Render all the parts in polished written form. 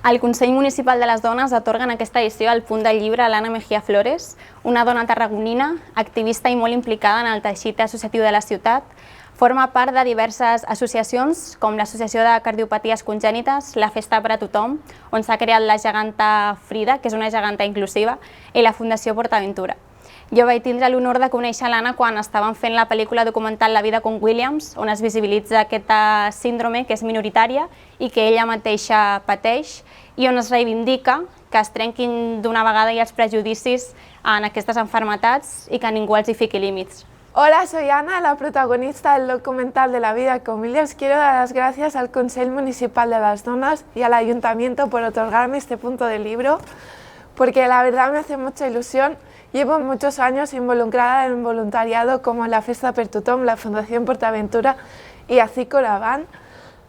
El Consell Municipal de les Dones atorga en aquesta edició el punt del llibre a l'Anna Mejía Flores, una dona tarragonina, activista i molt implicada en el teixit associatiu de la ciutat. Forma part de diverses associacions, com l'Associació de Cardiopaties Congènites, la Festa per a Tothom, on s'ha creat la geganta Frida, que és una geganta inclusiva, i la Fundació PortAventura. Jo vaig tindre l'honor de conèixer l'Anna quan estaven fent la pel·lícula documental La vida con Williams, on es visibilitza aquesta síndrome que és minoritària i que ella mateixa pateix, i on es reivindica que es trenquin d'una vegada ja els prejudicis en aquestes malalties i que ningú els hi fiqui límits. Hola, soy Ana, la protagonista del documental de La vida con Williams. Quiero dar las gracias al Consell Municipal de les Dones y al Ayuntamiento por otorgarme este punto del libro, porque la verdad me hace mucha ilusión. Llevo muchos años involucrada en voluntariado como la Festa per Tothom, la Fundación PortAventura y Acico Laván.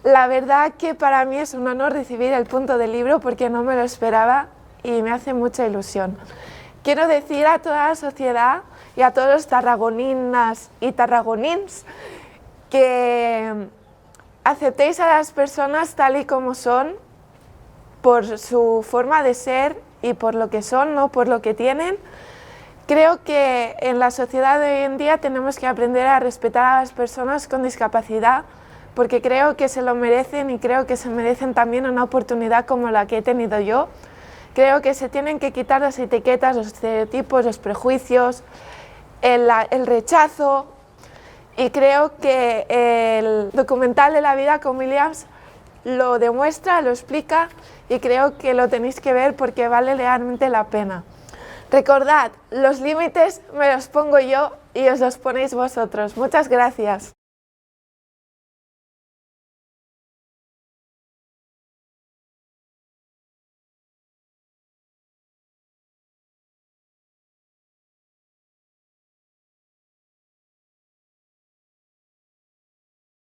La verdad que para mí es un honor recibir el punto del libro porque no me lo esperaba y me hace mucha ilusión. Quiero decir a toda la sociedad y a todos los tarragoninas y tarragonins que aceptéis a las personas tal y como son, por su forma de ser y por lo que son, no por lo que tienen. Creo que en la sociedad de hoy en día tenemos que aprender a respetar a las personas con discapacidad, porque creo que se lo merecen y creo que se merecen también una oportunidad como la que he tenido yo. Creo que se tienen que quitar las etiquetas, los estereotipos, los prejuicios, el rechazo, y creo que el documental de La vida con Williams lo demuestra, lo explica, y creo que lo tenéis que ver porque vale realmente la pena. Recordad, los límites me los pongo yo y os los ponéis vosotros. Muchas gracias.